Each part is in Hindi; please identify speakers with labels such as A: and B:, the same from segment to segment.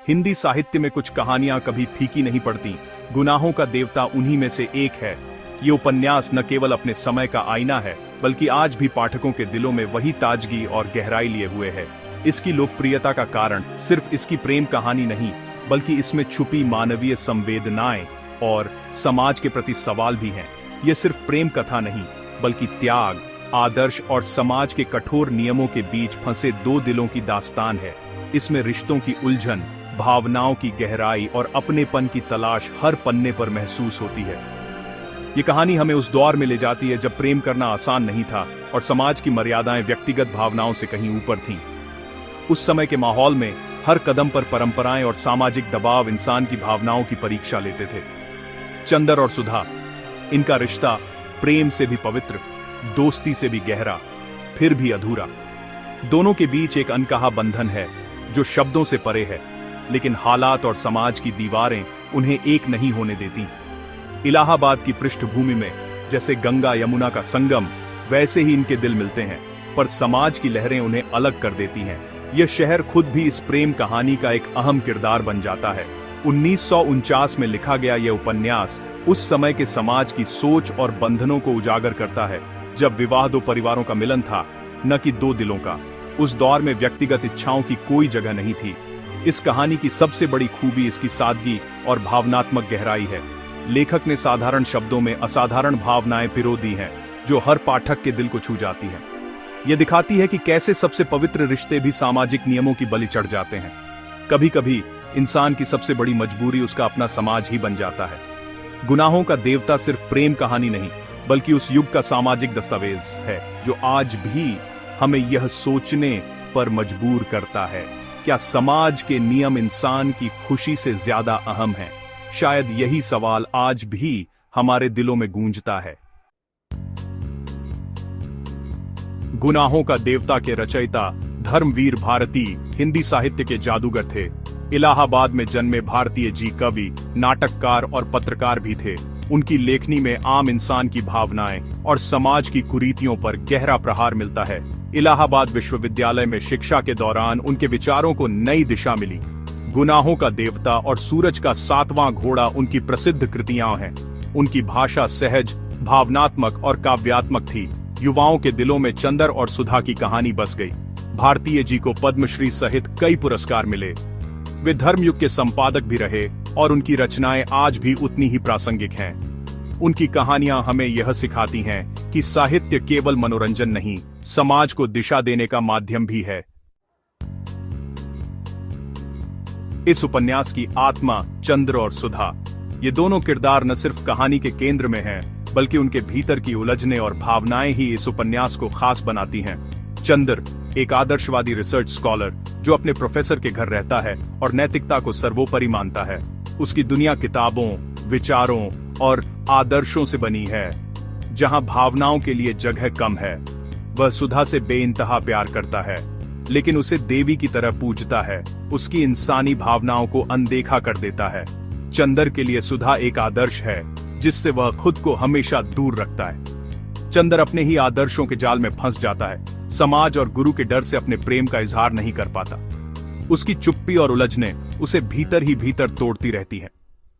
A: हिंदी साहित्य में कुछ कहानियां कभी फीकी नहीं पड़ती। गुनाहों का देवता उन्हीं में से एक है। ये उपन्यास न केवल अपने समय का आईना है, बल्कि आज भी पाठकों के दिलों में वही ताजगी और गहराई लिए हुए है। इसकी लोकप्रियता का कारण सिर्फ इसकी प्रेम कहानी नहीं, बल्कि इसमें छुपी मानवीय संवेदनाएं और समाज के प्रति सवाल भी हैं। ये सिर्फ प्रेम कथा नहीं, बल्कि त्याग, आदर्श और समाज के कठोर नियमों के बीच फंसे दो दिलों की दास्तान है। इसमें रिश्तों की उलझन, भावनाओं की गहराई और अपनेपन की तलाश हर पन्ने पर महसूस होती है। ये कहानी हमें उस दौर में ले जाती है जब प्रेम करना आसान नहीं था और समाज की मर्यादाएं व्यक्तिगत भावनाओं से कहीं ऊपर थीं। उस समय के माहौल में हर कदम पर परंपराएं और सामाजिक दबाव इंसान की भावनाओं की परीक्षा लेते थे। चंदर और सुधा, इनका रिश्ता प्रेम से भी पवित्र, दोस्ती से भी गहरा, फिर भी अधूरा। दोनों के बीच एक अनकहा बंधन है जो शब्दों से परे है, लेकिन हालात और समाज की दीवारें उन्हें एक नहीं होने देती। इलाहाबाद की पृष्ठभूमि में जैसे गंगा यमुना का संगम, वैसे ही इनके दिल मिलते हैं, पर समाज की लहरें उन्हें अलग कर देती हैं। यह शहर खुद भी इस प्रेम कहानी का एक अहम किरदार बन जाता है। 1949 में लिखा गया यह उपन्यास उस समय के समाज की सोच और बंधनों को उजागर करता है, जब विवाह दो परिवारों का मिलन था, न कि दो दिलों का। उस दौर में व्यक्तिगत इच्छाओं की कोई जगह नहीं थी। इस कहानी की सबसे बड़ी खूबी इसकी सादगी और भावनात्मक गहराई है। लेखक ने साधारण शब्दों में असाधारण भावनाएं पिरो दी हैं, जो हर पाठक के दिल को छू जाती हैं। यह दिखाती है कि कैसे सबसे पवित्र रिश्ते भी सामाजिक नियमों की बलि चढ़ जाते हैं। कभी कभी इंसान की सबसे बड़ी मजबूरी उसका अपना समाज ही बन जाता है। गुनाहों का देवता सिर्फ प्रेम कहानी नहीं, बल्कि उस युग का सामाजिक दस्तावेज है, जो आज भी हमें यह सोचने पर मजबूर करता है, क्या समाज के नियम इंसान की खुशी से ज्यादा अहम हैं? शायद यही सवाल आज भी हमारे दिलों में गूंजता है। गुनाहों का देवता के रचयिता धर्मवीर भारती हिंदी साहित्य के जादूगर थे। इलाहाबाद में जन्मे भारतीय जी कवि, नाटककार और पत्रकार भी थे। उनकी लेखनी में आम इंसान की भावनाएं और समाज की कुरीतियों पर गहरा प्रहार मिलता है। इलाहाबाद विश्वविद्यालय में शिक्षा के दौरान उनके विचारों को नई दिशा मिली। गुनाहों का देवता और सूरज का सातवां घोड़ा उनकी प्रसिद्ध कृतियां हैं। उनकी भाषा सहज, भावनात्मक और काव्यात्मक थी। युवाओं के दिलों में चंदर और सुधा की कहानी बस गई। भारतीय जी को पद्मश्री सहित कई पुरस्कार मिले। वे धर्मयुग के संपादक भी रहे और उनकी रचनाएं आज भी उतनी ही प्रासंगिक हैं। उनकी कहानियां हमें यह सिखाती हैं कि साहित्य केवल मनोरंजन नहीं, समाज को दिशा देने का माध्यम भी है। इस उपन्यास की आत्मा चंद्र और सुधा, ये दोनों किरदार न सिर्फ कहानी के केंद्र में हैं, बल्कि उनके भीतर की उलझनें और भावनाएं ही इस उपन्यास को खास बनाती हैं। चंद्र एक आदर्शवादी रिसर्च स्कॉलर जो अपने प्रोफेसर के घर रहता है और नैतिकता को सर्वोपरि मानता है। उसकी दुनिया किताबों, विचारों और आदर्शों से बनी है, जहां भावनाओं के लिए जगह कम है। वह सुधा से बेइंतहा प्यार करता है, लेकिन उसे देवी की तरह पूजता है, उसकी इंसानी भावनाओं को अनदेखा कर देता है। चंद्र के लिए सुधा एक आदर्श है, जिससे वह खुद को हमेशा दूर रखता है। चंद्र अपने ही आदर्शों के जाल में फंस जाता है, समाज और गुरु के डर से अपने प्रेम का इजहार नहीं कर पाता। उसकी चुप्पी और उलझनें उसे भीतर ही भीतर तोड़ती रहती हैं।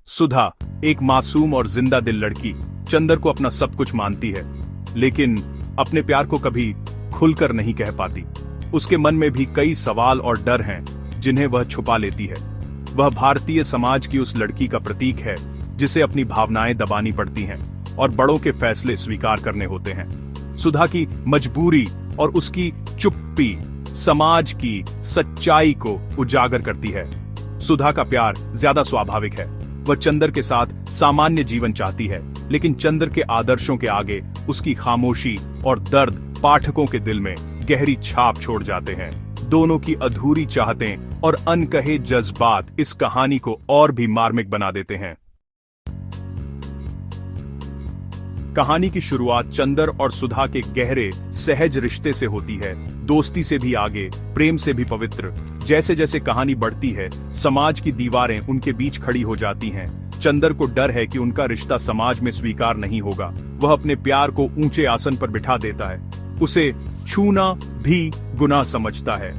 A: सुधा एक मासूम और जिंदा दिल लड़की चंद्र को अपना सब कुछ मानती है, लेकिन अपने प्यार को कभी खुलकर नहीं कह पाती। उसके मन में भी कई सवाल और डर हैं, जिन्हें वह छुपा लेती है। वह भारतीय समाज की उस लड़की का प्रतीक है, जिसे अपनी भावनाएं दबानी पड़ती हैं और बड़ों के फैसले स्वीकार करने होते हैं। सुधा की मजबूरी और उसकी चुप्पी समाज की सच्चाई को उजागर करती है। सुधा का प्यार ज्यादा स्वाभाविक है। वह चंद्र के साथ सामान्य जीवन चाहती है, लेकिन चंद्र के आदर्शों के आगे उसकी खामोशी और दर्द पाठकों के दिल में गहरी छाप छोड़ जाते हैं। दोनों की अधूरी चाहतें और अनकहे जज्बात इस कहानी को और भी मार्मिक बना देते हैं। कहानी की शुरुआत चंदर और सुधा के गहरे सहज रिश्ते से होती है, दोस्ती से भी आगे, प्रेम से भी पवित्र। जैसे जैसे कहानी बढ़ती है, समाज की दीवारें उनके बीच खड़ी हो जाती हैं। चंदर को डर है कि उनका रिश्ता समाज में स्वीकार नहीं होगा। वह अपने प्यार को ऊंचे आसन पर बिठा देता है। उसे छूना भी गुनाह समझता है।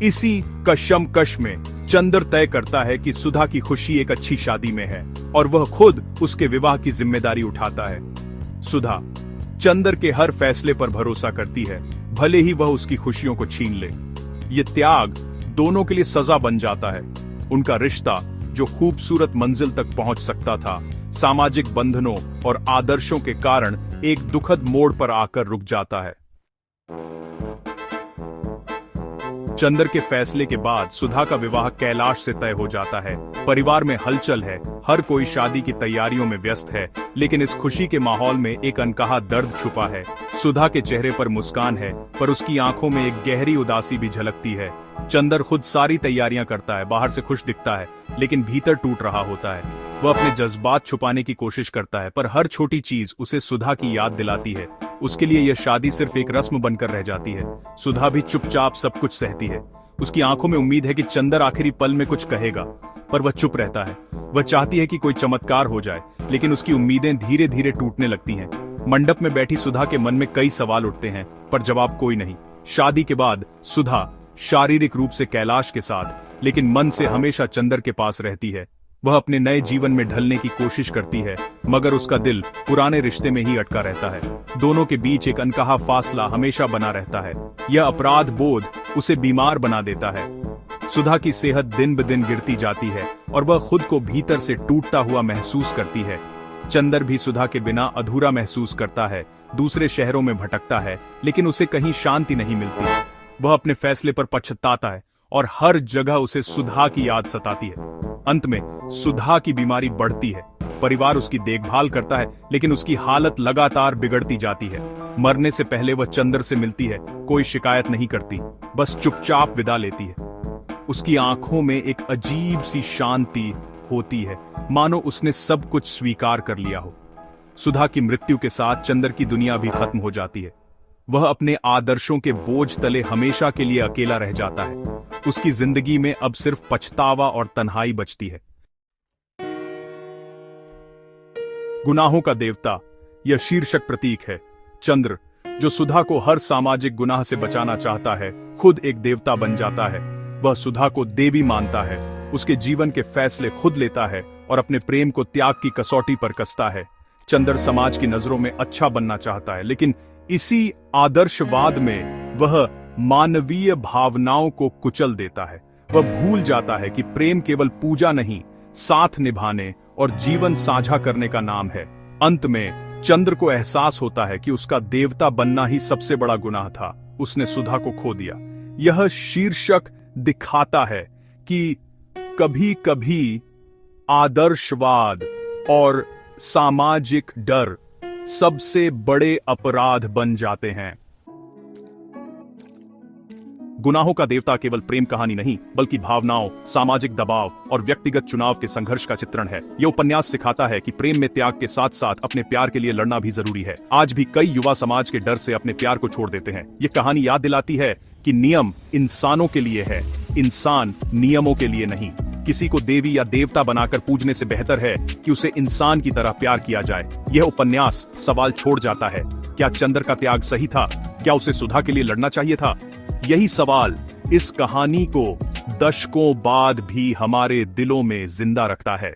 A: इसी कशमकश में चंद्र तय करता है कि सुधा की खुशी एक अच्छी शादी में है और वह खुद उसके विवाह की जिम्मेदारी उठाता है। सुधा चंद्र के हर फैसले पर भरोसा करती है, भले ही वह उसकी खुशियों को छीन ले। ये त्याग दोनों के लिए सजा बन जाता है। उनका रिश्ता जो खूबसूरत मंजिल तक पहुंच सकता था, सामाजिक बंधनों और आदर्शों के कारण एक दुखद मोड़ पर आकर रुक जाता है। चंद्र के फैसले के बाद सुधा का विवाह कैलाश से तय हो जाता है। परिवार में हलचल है, हर कोई शादी की तैयारियों में व्यस्त है, लेकिन इस खुशी के माहौल में एक अनकहा दर्द छुपा है। सुधा के चेहरे पर मुस्कान है, पर उसकी आंखों में एक गहरी उदासी भी झलकती है। चंद्र खुद सारी तैयारियां करता है, बाहर से खुश दिखता है, लेकिन भीतर टूट रहा होता है। वह अपने जज्बात छुपाने की कोशिश करता है, पर हर छोटी चीज उसे सुधा की याद दिलाती है। उसके लिए यह शादी सिर्फ एक रस्म बनकर रह जाती है। सुधा भी चुपचाप सब कुछ सहती है। उसकी आंखों में उम्मीद है कि चंद्र आखिरी पल में कुछ कहेगा, पर वह चुप रहता है। वह चाहती है कि कोई चमत्कार हो जाए, लेकिन उसकी उम्मीदें धीरे धीरे टूटने लगती हैं। मंडप में बैठी सुधा के मन में कई सवाल उठते हैं, पर जवाब कोई नहीं। शादी के बाद सुधा शारीरिक रूप से कैलाश के साथ, लेकिन मन से हमेशा चंद्र के पास रहती है। वह अपने नए जीवन में ढलने की कोशिश करती है, मगर उसका दिल पुराने रिश्ते में ही अटका रहता है। दोनों के बीच एक अनकहा फासला हमेशा बना रहता है। यह अपराध बोध उसे बीमार बना देता है। सुधा की सेहत दिन ब दिन गिरती जाती है और वह खुद को भीतर से टूटता हुआ महसूस करती है। चंद्र भी सुधा के बिना अधूरा महसूस करता है, दूसरे शहरों में भटकता है, लेकिन उसे कहीं शांति नहीं मिलती। वह अपने फैसले पर पछताता है और हर जगह उसे सुधा की याद सताती है। अंत में सुधा की बीमारी बढ़ती है। परिवार उसकी देखभाल करता है, लेकिन उसकी हालत लगातार बिगड़ती जाती है। मरने से पहले वह चंद्र से मिलती है, कोई शिकायत नहीं करती, बस चुपचाप विदा लेती है। उसकी आंखों में एक अजीब सी शांति होती है, मानो उसने सब कुछ स्वीकार कर लिया हो। सुधा की मृत्यु के साथ चंद्र की दुनिया भी खत्म हो जाती है। वह अपने आदर्शों के बोझ तले हमेशा के लिए अकेला रह जाता है। उसकी जिंदगी में अब सिर्फ पछतावा और तन्हाई बचती है। गुनाहों का देवता यह शीर्षक प्रतीक है। चंद्र, जो सुधा को हर सामाजिक गुनाह से बचाना चाहता है, खुद एक देवता बन जाता है। वह सुधा को देवी मानता है, उसके जीवन के फैसले खुद लेता है और अपने प्रेम को त्याग की कसौटी पर कसता है। चंद्र समाज की नजरों में अच्छा बनना चाहता है, लेकिन इसी आदर्शवाद में वह मानवीय भावनाओं को कुचल देता है। वह भूल जाता है कि प्रेम केवल पूजा नहीं, साथ निभाने और जीवन साझा करने का नाम है। अंत में चंद्र को एहसास होता है कि उसका देवता बनना ही सबसे बड़ा गुनाह था। उसने सुधा को खो दिया। यह शीर्षक दिखाता है कि कभी कभी आदर्शवाद और सामाजिक डर सबसे बड़े अपराध बन जाते हैं। गुनाहों का देवता केवल प्रेम कहानी नहीं, बल्कि भावनाओं, सामाजिक दबाव और व्यक्तिगत चुनाव के संघर्ष का चित्रण है। यह उपन्यास सिखाता है कि प्रेम में त्याग के साथ साथ अपने प्यार के लिए लड़ना भी जरूरी है। आज भी कई युवा समाज के डर से अपने प्यार को छोड़ देते हैं। ये कहानी याद दिलाती है कि नियम इंसानों के लिए है, इंसान नियमों के लिए नहीं। किसी को देवी या देवता बनाकर पूजने से बेहतर है कि उसे इंसान की तरह प्यार किया जाए। यह उपन्यास सवाल छोड़ जाता है, क्या चंद्र का त्याग सही था? क्या उसे सुधा के लिए लड़ना चाहिए था? यही सवाल इस कहानी को दशकों बाद भी हमारे दिलों में जिंदा रखता है।